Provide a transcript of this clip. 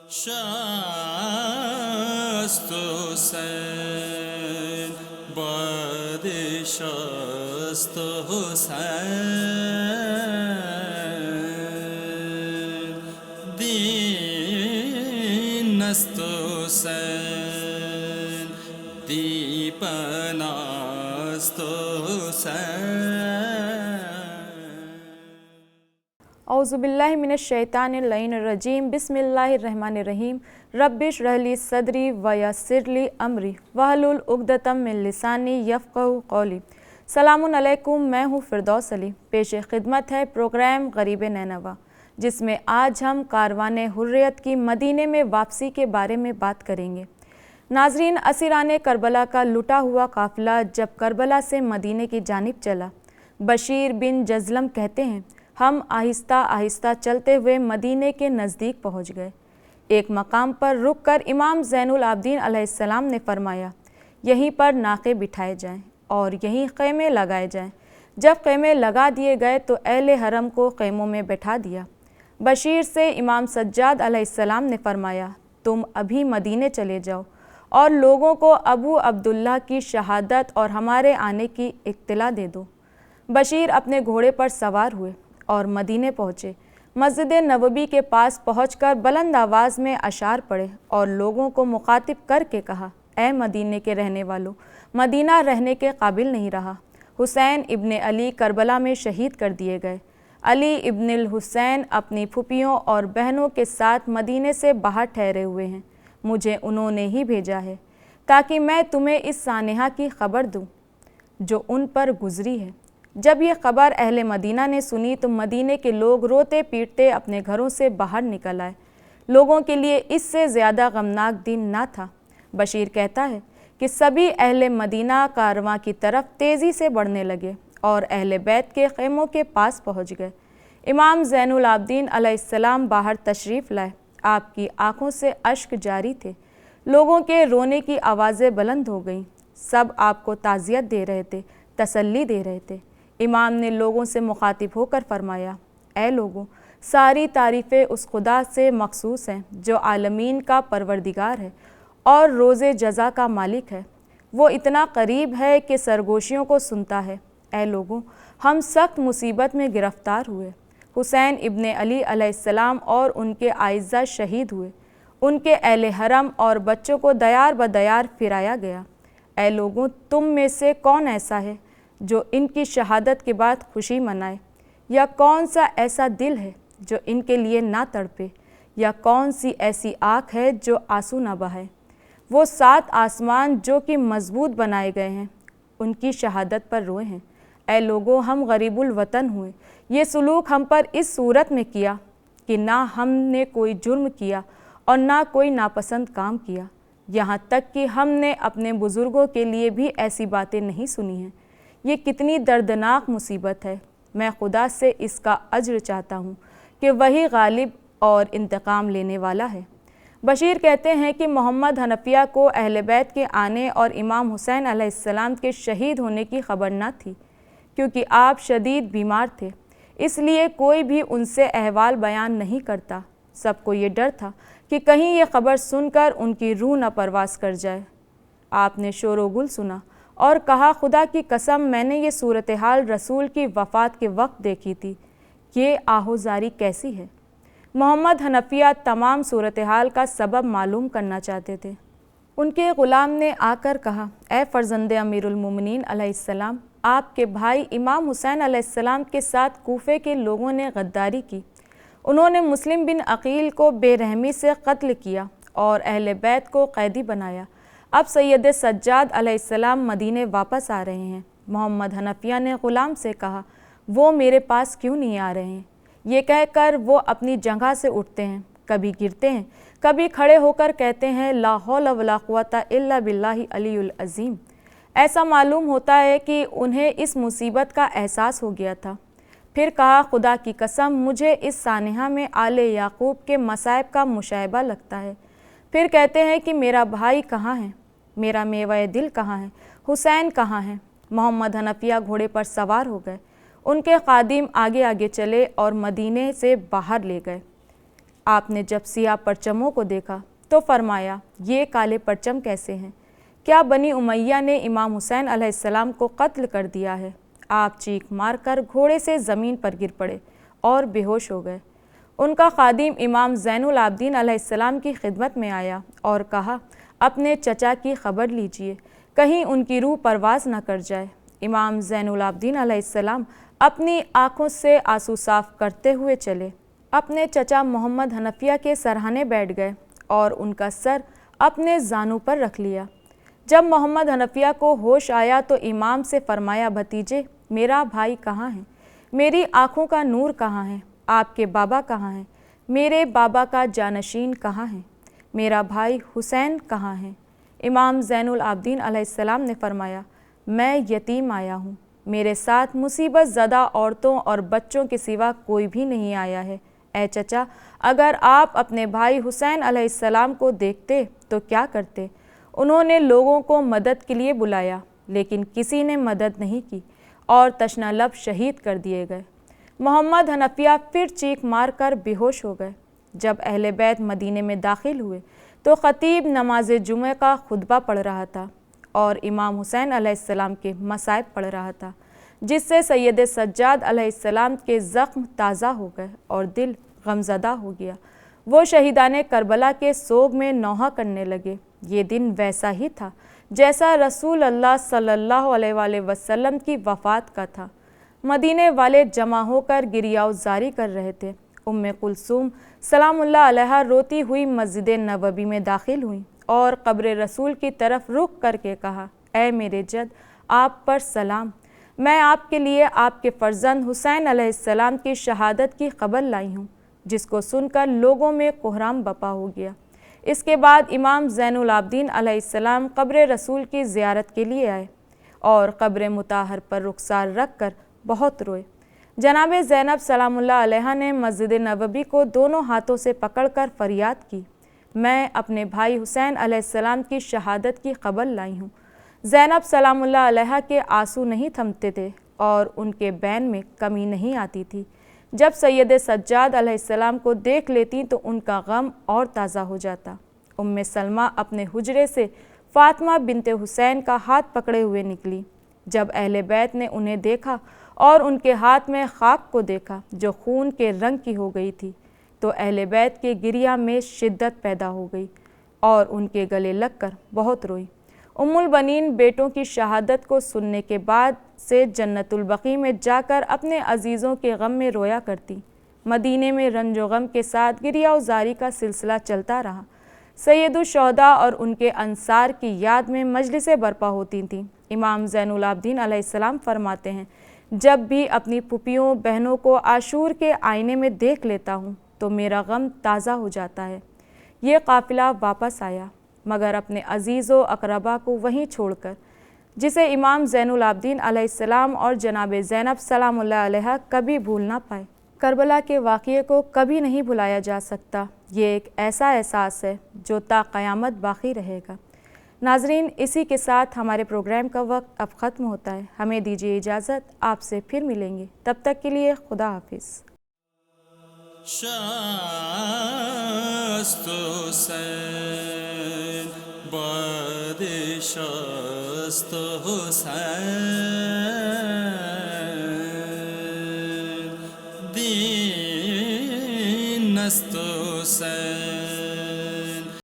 شست حسین باد شست حسین دین است حسین دیپناست حسین. اعوذ باللہ من الشیطان اللعین الرجیم. بسم اللہ الرحمن الرحیم. رب اشرح لی صدری ویسر لی امری واحلل عقدۃ من لسانی یفقہوا قولی. سلام علیکم، میں ہوں فردوس علی. پیش خدمت ہے پروگرام غریب نینوا، جس میں آج ہم کاروان حریت کی مدینے میں واپسی کے بارے میں بات کریں گے. ناظرین، اسیران کربلا کا لٹا ہوا قافلہ جب کربلا سے مدینے کی جانب چلا، بشیر بن جزلم کہتے ہیں ہم آہستہ آہستہ چلتے ہوئے مدینے کے نزدیک پہنچ گئے. ایک مقام پر رک کر امام زین العابدین علیہ السلام نے فرمایا یہیں پر ناقے بٹھائے جائیں اور یہیں خیمے لگائے جائیں. جب خیمے لگا دیے گئے تو اہل حرم کو خیموں میں بٹھا دیا. بشیر سے امام سجاد علیہ السلام نے فرمایا تم ابھی مدینے چلے جاؤ اور لوگوں کو ابو عبداللہ کی شہادت اور ہمارے آنے کی اطلاع دے دو. بشیر اپنے گھوڑے پر سوار ہوئے اور مدینے پہنچے. مسجد نبوی کے پاس پہنچ کر بلند آواز میں اشعار پڑھے اور لوگوں کو مخاطب کر کے کہا اے مدینے کے رہنے والوں، مدینہ رہنے کے قابل نہیں رہا. حسین ابن علی کربلا میں شہید کر دیے گئے. علی ابن الحسین اپنی پھوپھیوں اور بہنوں کے ساتھ مدینے سے باہر ٹھہرے ہوئے ہیں. مجھے انہوں نے ہی بھیجا ہے تاکہ میں تمہیں اس سانحہ کی خبر دوں جو ان پر گزری ہے. جب یہ خبر اہل مدینہ نے سنی تو مدینے کے لوگ روتے پیٹتے اپنے گھروں سے باہر نکل آئے. لوگوں کے لیے اس سے زیادہ غمناک دن نہ تھا. بشیر کہتا ہے کہ سبھی اہل مدینہ کارواں کی طرف تیزی سے بڑھنے لگے اور اہل بیت کے خیموں کے پاس پہنچ گئے. امام زین العابدین علیہ السلام باہر تشریف لائے. آپ کی آنکھوں سے اشک جاری تھے. لوگوں کے رونے کی آوازیں بلند ہو گئیں. سب آپ کو تعزیت دے رہے تھے، تسلی دے رہے تھے. امام نے لوگوں سے مخاطب ہو کر فرمایا اے لوگوں، ساری تعریفیں اس خدا سے مخصوص ہیں جو عالمین کا پروردگار ہے اور روز جزا کا مالک ہے. وہ اتنا قریب ہے کہ سرگوشیوں کو سنتا ہے. اے لوگوں، ہم سخت مصیبت میں گرفتار ہوئے. حسین ابن علی علیہ السلام اور ان کے اعزہ شہید ہوئے. ان کے اہل حرم اور بچوں کو دیار بدیار پھرایا گیا. اے لوگوں، تم میں سے کون ایسا ہے جو ان کی شہادت کے بعد خوشی منائے؟ یا کون سا ایسا دل ہے جو ان کے لیے نہ تڑپے؟ یا کون سی ایسی آنکھ ہے جو آنسو نہ بہائے؟ وہ 7 آسمان جو کہ مضبوط بنائے گئے ہیں ان کی شہادت پر روئے ہیں. اے لوگوں، ہم غریب الوطن ہوئے. یہ سلوک ہم پر اس صورت میں کیا کہ نہ ہم نے کوئی جرم کیا اور نہ کوئی ناپسند کام کیا. یہاں تک کہ ہم نے اپنے بزرگوں کے لیے بھی ایسی باتیں نہیں سنی ہیں. یہ کتنی دردناک مصیبت ہے. میں خدا سے اس کا اجر چاہتا ہوں کہ وہی غالب اور انتقام لینے والا ہے. بشیر کہتے ہیں کہ محمد حنفیہ کو اہل بیت کے آنے اور امام حسین علیہ السلام کے شہید ہونے کی خبر نہ تھی، کیونکہ آپ شدید بیمار تھے. اس لیے کوئی بھی ان سے احوال بیان نہیں کرتا. سب کو یہ ڈر تھا کہ کہیں یہ خبر سن کر ان کی روح نہ پرواز کر جائے. آپ نے شور و گل سنا اور کہا خدا کی قسم میں نے یہ صورتحال رسول کی وفات کے وقت دیکھی تھی. یہ آہوزاری کیسی ہے؟ محمد حنفیہ تمام صورتحال کا سبب معلوم کرنا چاہتے تھے. ان کے غلام نے آ کر کہا اے فرزند امیر المومنین علیہ السلام، آپ کے بھائی امام حسین علیہ السلام کے ساتھ کوفے کے لوگوں نے غداری کی. انہوں نے مسلم بن عقیل کو بے رحمی سے قتل کیا اور اہل بیت کو قیدی بنایا. اب سید سجاد علیہ السلام مدینے واپس آ رہے ہیں. محمد حنفیہ نے غلام سے کہا وہ میرے پاس کیوں نہیں آ رہے ہیں؟ یہ کہہ کر وہ اپنی جگہ سے اٹھتے ہیں، کبھی گرتے ہیں، کبھی کھڑے ہو کر کہتے ہیں لا حول ولا قوت الا باللہ العلی العظیم. ایسا معلوم ہوتا ہے کہ انہیں اس مصیبت کا احساس ہو گیا تھا. پھر کہا خدا کی قسم مجھے اس سانحہ میں آل یعقوب کے مصائب کا مشاہبہ لگتا ہے. پھر کہتے ہیں کہ میرا بھائی کہاں ہے؟ میرا میوہ دل کہاں ہے؟ حسین کہاں ہے؟ محمد حنفیہ گھوڑے پر سوار ہو گئے. ان کے خادم آگے آگے چلے اور مدینے سے باہر لے گئے. آپ نے جب سیاہ پرچموں کو دیکھا تو فرمایا یہ کالے پرچم کیسے ہیں؟ کیا بنی امیہ نے امام حسین علیہ السلام کو قتل کر دیا ہے؟ آپ چیخ مار کر گھوڑے سے زمین پر گر پڑے اور بے ہوش ہو گئے۔ ان کا خادم امام زین العابدین علیہ السلام کی خدمت میں آیا اور کہا اپنے چچا کی خبر لیجئے، کہیں ان کی روح پرواز نہ کر جائے۔ امام زین العابدین علیہ السلام اپنی آنکھوں سے آنسو صاف کرتے ہوئے چلے، اپنے چچا محمد حنفیہ کے سرہانے بیٹھ گئے اور ان کا سر اپنے زانوں پر رکھ لیا۔ جب محمد حنفیہ کو ہوش آیا تو امام سے فرمایا بھتیجے میرا بھائی کہاں ہے؟ میری آنکھوں کا نور کہاں ہے؟ آپ کے بابا کہاں ہیں؟ میرے بابا کا جانشین کہاں ہے؟ میرا بھائی حسین کہاں ہے؟ امام زین العابدین علیہ السلام نے فرمایا میں یتیم آیا ہوں، میرے ساتھ مصیبت زدہ عورتوں اور بچوں کے سوا کوئی بھی نہیں آیا ہے۔ اے چچا، اگر آپ اپنے بھائی حسین علیہ السلام کو دیکھتے تو کیا کرتے؟ انہوں نے لوگوں کو مدد کے لیے بلایا لیکن کسی نے مدد نہیں کی اور تشنہ لب شہید کر دیے گئے۔ محمد حنفیہ پھر چیخ مار کر بے ہوش ہو گئے۔ جب اہل بیت مدینے میں داخل ہوئے تو خطیب نماز جمعہ کا خطبہ پڑھ رہا تھا اور امام حسین علیہ السلام کے مصائب پڑھ رہا تھا، جس سے سید سجاد علیہ السلام کے زخم تازہ ہو گئے اور دل غمزدہ ہو گیا۔ وہ شہیدان کربلا کے سوگ میں نوحہ کرنے لگے۔ یہ دن ویسا ہی تھا جیسا رسول اللہ صلی اللہ علیہ وآلہ وسلم کی وفات کا تھا۔ مدینے والے جمع ہو کر گریہ زاری کر رہے تھے۔ ام کلثوم سلام اللہ علیہا روتی ہوئی مسجد نبوی میں داخل ہوئیں اور قبر رسول کی طرف رخ کر کے کہا اے میرے جد آپ پر سلام، میں آپ کے لیے آپ کے فرزند حسین علیہ السلام کی شہادت کی خبر لائی ہوں، جس کو سن کر لوگوں میں کوہرام بپا ہو گیا۔ اس کے بعد امام زین العابدین علیہ السلام قبر رسول کی زیارت کے لیے آئے اور قبر مطہر پر رخسار رکھ کر بہت روئے۔ جناب زینب سلام اللہ علیہا نے مسجد نبوی کو دونوں ہاتھوں سے پکڑ کر فریاد کی میں اپنے بھائی حسین علیہ السلام کی شہادت کی خبر لائی ہوں۔ زینب سلام اللہ علیہا کے آنسو نہیں تھمتے تھے اور ان کے بین میں کمی نہیں آتی تھی۔ جب سید سجاد علیہ السلام کو دیکھ لیتی تو ان کا غم اور تازہ ہو جاتا۔ ام سلمہ اپنے حجرے سے فاطمہ بنت حسین کا ہاتھ پکڑے ہوئے نکلی۔ جب اہل بیت نے انہیں دیکھا اور ان کے ہاتھ میں خاک کو دیکھا جو خون کے رنگ کی ہو گئی تھی تو اہل بیت کے گریہ میں شدت پیدا ہو گئی اور ان کے گلے لگ کر بہت روئی۔ ام البنین بیٹوں کی شہادت کو سننے کے بعد سے جنت البقیع میں جا کر اپنے عزیزوں کے غم میں رویا کرتی۔ مدینے میں رنج و غم کے ساتھ گریہ زاری کا سلسلہ چلتا رہا۔ سید الشہداء اور ان کے انصار کی یاد میں مجلسیں برپا ہوتی تھیں۔ امام زین العابدین علیہ السلام فرماتے ہیں جب بھی اپنی پھوپھیوں بہنوں کو عاشور کے آئینے میں دیکھ لیتا ہوں تو میرا غم تازہ ہو جاتا ہے۔ یہ قافلہ واپس آیا مگر اپنے عزیز و اقربا کو وہیں چھوڑ کر، جسے امام زین العابدین علیہ السلام اور جناب زینب سلام اللہ علیہا کبھی بھول نہ پائے۔ کربلا کے واقعے کو کبھی نہیں بھلایا جا سکتا۔ یہ ایک ایسا احساس ہے جو تا قیامت باقی رہے گا۔ ناظرین، اسی کے ساتھ ہمارے پروگرام کا وقت اب ختم ہوتا ہے۔ ہمیں دیجیے اجازت، آپ سے پھر ملیں گے، تب تک کے لیے خدا حافظ۔ شست حسین بادشاست حسین دین است حسین